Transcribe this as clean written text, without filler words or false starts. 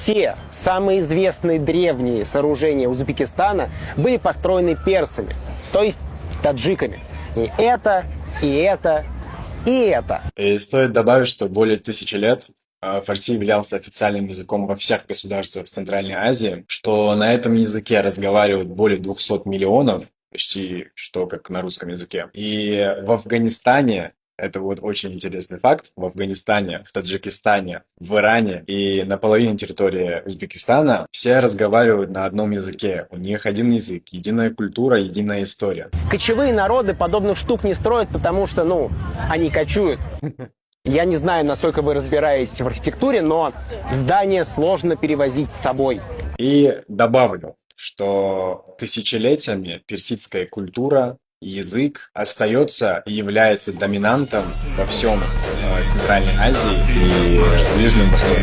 Все самые известные древние сооружения Узбекистана были построены персами, то есть таджиками. И это, и это, и это. И стоит добавить, что более 1000 лет фарси являлся официальным языком во всех государствах Центральной Азии, что на этом языке разговаривают более 200 миллионов, почти что как на русском языке. И в Афганистане, это вот очень интересный факт, в Афганистане, в Таджикистане, в Иране и на половине территории Узбекистана все разговаривают на одном языке. У них один язык, единая культура, единая история. Кочевые народы подобных штук не строят, потому что, они кочуют. Я не знаю, насколько вы разбираетесь в архитектуре, но здание сложно перевозить с собой. И добавлю, что тысячелетиями персидская культура, язык остается и является доминантом во всем Центральной Азии и Ближнем Востоке.